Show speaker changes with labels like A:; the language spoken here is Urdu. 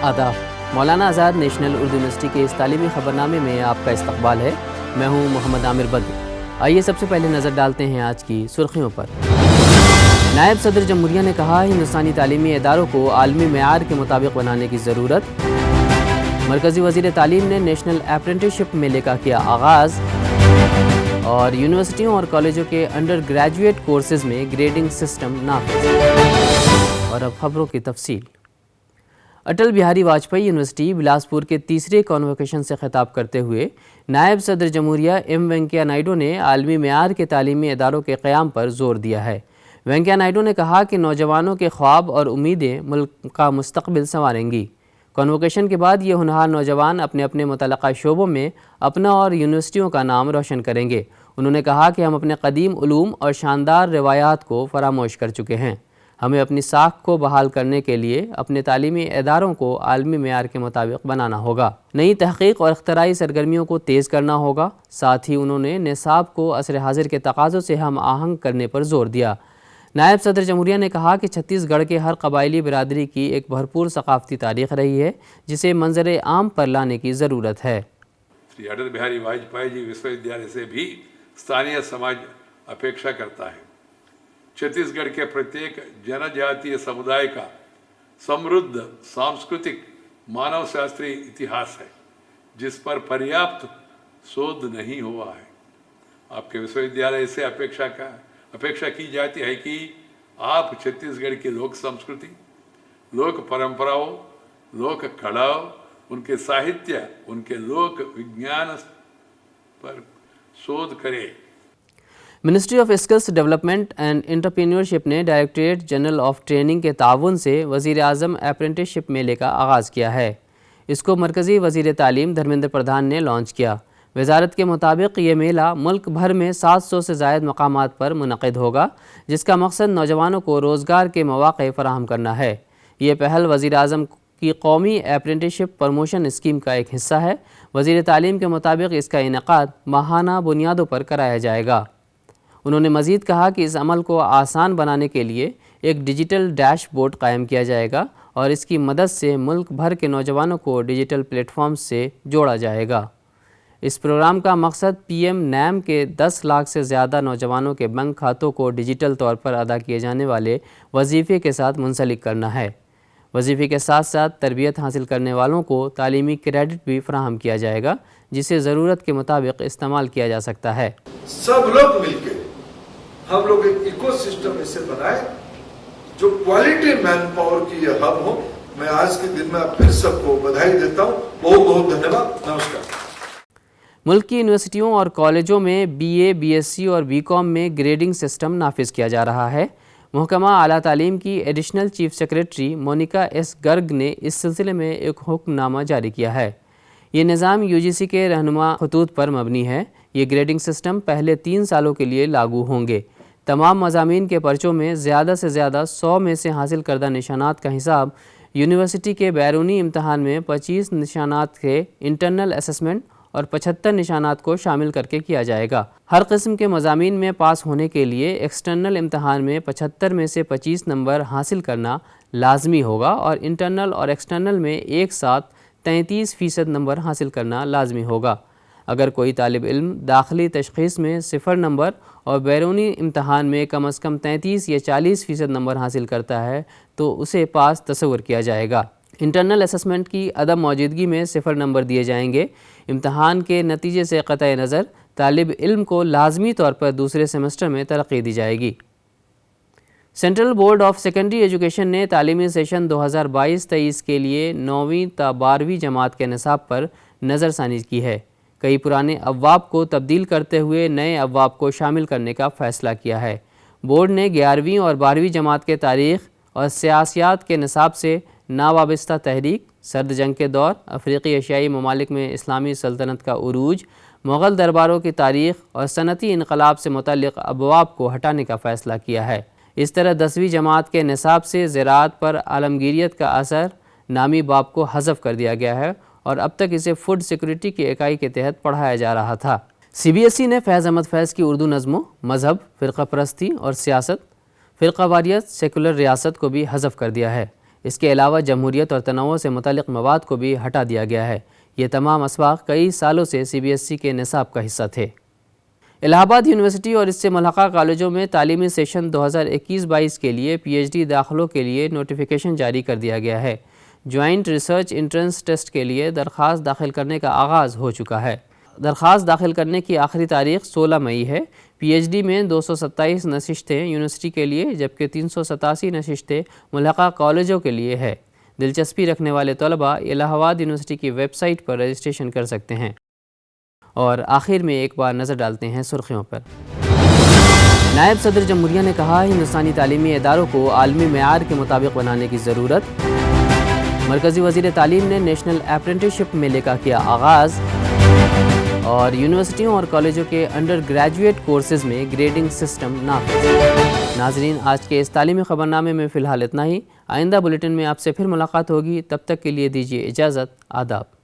A: آداب، مولانا آزاد نیشنل اردو یونیورسٹی کے اس تعلیمی خبرنامے میں آپ کا استقبال ہے۔ میں ہوں محمد عامر بدر۔ آئیے سب سے پہلے نظر ڈالتے ہیں آج کی سرخیوں پر۔ نائب صدر جمہوریہ نے کہا ہندوستانی تعلیمی اداروں کو عالمی معیار کے مطابق بنانے کی ضرورت۔ مرکزی وزیر تعلیم نے نیشنل اپرینٹسشپ میلے کا کیا آغاز، اور یونیورسٹیوں اور کالجوں کے انڈر گریجویٹ کورسز میں گریڈنگ سسٹم نافذ۔ اور اب خبروں کی تفصیل۔ اٹل بہاری واجپئی یونیورسٹی بلاسپور کے تیسرے کانووکیشن سے خطاب کرتے ہوئے نائب صدر جمہوریہ ایم وینکیا نائیڈو نے عالمی معیار کے تعلیمی اداروں کے قیام پر زور دیا ہے۔ وینکیا نائیڈو نے کہا کہ نوجوانوں کے خواب اور امیدیں ملک کا مستقبل سنواریں گی۔ کانووکیشن کے بعد یہ ہونہار نوجوان اپنے اپنے متعلقہ شعبوں میں اپنا اور یونیورسٹیوں کا نام روشن کریں گے۔ انہوں نے کہا کہ ہم اپنے قدیم علوم اور شاندار روایات کو فراموش کر چکے ہیں۔ ہمیں اپنی ساکھ کو بحال کرنے کے لیے اپنے تعلیمی اداروں کو عالمی معیار کے مطابق بنانا ہوگا۔ نئی تحقیق اور اختراعی سرگرمیوں کو تیز کرنا ہوگا۔ ساتھ ہی انہوں نے نصاب کو عصر حاضر کے تقاضوں سے ہم آہنگ کرنے پر زور دیا۔ نائب صدر جمہوریہ نے کہا کہ چھتیس گڑھ کے ہر قبائلی برادری کی ایک بھرپور ثقافتی تاریخ رہی ہے جسے منظر عام پر لانے کی ضرورت ہے۔
B: شری اٹل بہاری واجپئی جی وشوودیالیہ سے بھی ستانیہ سماج اپیکشا کرتا ہے۔ چھتیس گڑھ کے پرتیک جن جاتیہ سمدائے کا سمردھ سانسکرتک مانو شاستری اتہاس ہے جس پر پریاپت شودھ نہیں ہوا ہے۔ آپ کے وشوودیالیہ سے اپیکشا کی جاتی ہے کہ آپ چھتیس گڑھ کی لوک سنسکرتی، لوک پرمپراؤں، لوک کلاؤں، ان کے ساہتیہ، ان کے لوک وگیان پر شودھ کریں۔
A: Ministry of skills development and entrepreneurship نے ڈائریکٹریٹ جنرل آف ٹریننگ کے تعاون سے وزیر اعظم اپرینٹسشپ میلے کا آغاز کیا ہے۔ اس کو مرکزی وزیر تعلیم دھرمیندر پردھان نے لانچ کیا۔ وزارت کے مطابق یہ میلہ ملک بھر میں 700 سے زائد مقامات پر منعقد ہوگا، جس کا مقصد نوجوانوں کو روزگار کے مواقع فراہم کرنا ہے۔ یہ پہل وزیر اعظم کی قومی اپرینٹسشپ پروموشن اسکیم کا ایک حصہ ہے۔ وزیر تعلیم کے مطابق اس کا انعقاد ماہانہ بنیادوں پر کرایا جائے گا۔ انہوں نے مزید کہا کہ اس عمل کو آسان بنانے کے لیے ایک ڈیجیٹل ڈیش بورڈ قائم کیا جائے گا اور اس کی مدد سے ملک بھر کے نوجوانوں کو ڈیجیٹل پلیٹ فارمز سے جوڑا جائے گا۔ اس پروگرام کا مقصد پی ایم نیم کے 10 لاکھ سے زیادہ نوجوانوں کے بینک کھاتوں کو ڈیجیٹل طور پر ادا کیے جانے والے وظیفے کے ساتھ منسلک کرنا ہے۔ وظیفے کے ساتھ ساتھ تربیت حاصل کرنے والوں کو تعلیمی کریڈٹ بھی فراہم کیا جائے گا جسے ضرورت کے مطابق استعمال کیا جا سکتا ہے۔
C: سب لوگ مل کے ہم لوگ ایک ایکو سسٹم ایسے بنائے جو کوالٹی مین پاور کی یہ ہب ہو۔ میں آج کے دن میں پھر سب کو بدھائی دیتا ہوں۔ بہت بہت دھنیہ واد۔ نمسکار۔
A: ملک کی یونیورسٹیوں اور کالجوں میں B A, B S C اور بی کام میں گریڈنگ سسٹم نافذ کیا جا رہا ہے۔ محکمہ اعلیٰ تعلیم کی additional chief secretary Monika S Garg نے اس سلسلے میں ایک حکم نامہ جاری کیا ہے۔ یہ نظام یو جی سی کے رہنما خطوط پر مبنی ہے۔ یہ گریڈنگ سسٹم پہلے 3 سالوں کے لیے لاگو ہوں گے۔ تمام مضامین کے پرچوں میں زیادہ سے زیادہ 100 میں سے حاصل کردہ نشانات کا حساب یونیورسٹی کے بیرونی امتحان میں 25 نشانات کے انٹرنل اسسمنٹ اور 75 نشانات کو شامل کر کے کیا جائے گا۔ ہر قسم کے مضامین میں پاس ہونے کے لیے ایکسٹرنل امتحان میں 75 میں سے 25 نمبر حاصل کرنا لازمی ہوگا اور انٹرنل اور ایکسٹرنل میں ایک ساتھ 33% نمبر حاصل کرنا لازمی ہوگا۔ اگر کوئی طالب علم داخلی تشخیص میں 0 نمبر اور بیرونی امتحان میں کم از کم 33 یا 40% نمبر حاصل کرتا ہے تو اسے پاس تصور کیا جائے گا۔ انٹرنل اسسمنٹ کی عدم موجودگی میں 0 نمبر دیے جائیں گے۔ امتحان کے نتیجے سے قطع نظر طالب علم کو لازمی طور پر دوسرے سیمسٹر میں ترقی دی جائے گی۔ Central board of secondary education نے تعلیمی سیشن 2022-23 کے لیے 9ویں تا 12ویں جماعت کے نصاب پر نظر ثانی کی ہے۔ کئی پرانے ابواب کو تبدیل کرتے ہوئے نئے ابواب کو شامل کرنے کا فیصلہ کیا ہے۔ بورڈ نے 11ویں اور 12ویں جماعت کے تاریخ اور سیاسیات کے نصاب سے ناوابستہ تحریک، سرد جنگ کے دور، افریقی ایشیائی ممالک میں اسلامی سلطنت کا عروج، مغل درباروں کی تاریخ اور صنعتی انقلاب سے متعلق ابواب کو ہٹانے کا فیصلہ کیا ہے۔ اس طرح 10ویں جماعت کے نصاب سے زراعت پر عالمگیریت کا اثر نامی باب کو حذف کر دیا گیا ہے اور اب تک اسے فوڈ سیکورٹی کی اکائی کے تحت پڑھایا جا رہا تھا۔ سی بی ایس ای نے فیض احمد فیض کی اردو نظموں، مذہب، فرقہ پرستی اور سیاست، فرقہ واریت، سیکولر ریاست کو بھی حذف کر دیا ہے۔ اس کے علاوہ جمہوریت اور تنوع سے متعلق مواد کو بھی ہٹا دیا گیا ہے۔ یہ تمام اسباق کئی سالوں سے CBSE کے نصاب کا حصہ تھے۔ الہ آباد یونیورسٹی اور اس سے ملحقہ کالجوں میں تعلیمی سیشن 2021-22 کے لیے PhD داخلوں کے لیے نوٹیفیکیشن جاری کر دیا گیا ہے۔ جوائنٹ ریسرچ انٹرنس ٹیسٹ کے لیے درخواست داخل کرنے کا آغاز ہو چکا ہے۔ درخواست داخل کرنے کی آخری تاریخ 16 مئی ہے۔ PhD میں 227 نشستیں یونیورسٹی کے لیے جبکہ 387 نشستیں ملحقہ کالجوں کے لیے ہے۔ دلچسپی رکھنے والے طلباء الہ آباد یونیورسٹی کی ویب سائٹ پر رجسٹریشن کر سکتے ہیں۔ اور آخر میں ایک بار نظر ڈالتے ہیں سرخیوں پر۔ نائب صدر جمہوریہ نے کہا ہندوستانی تعلیمی اداروں کو عالمی معیار کے مطابق بنانے کی ضرورت۔ مرکزی وزیر تعلیم نے نیشنل اپرینٹسشپ میلے کا کیا آغاز۔ اور یونیورسٹیوں اور کالجوں کے انڈر گریجویٹ کورسز میں گریڈنگ سسٹم نافذ۔ ناظرین، آج کے اس تعلیمی خبرنامے میں فی الحال اتنا ہی۔ آئندہ بلیٹن میں آپ سے پھر ملاقات ہوگی، تب تک کے لیے دیجیے اجازت۔ آداب۔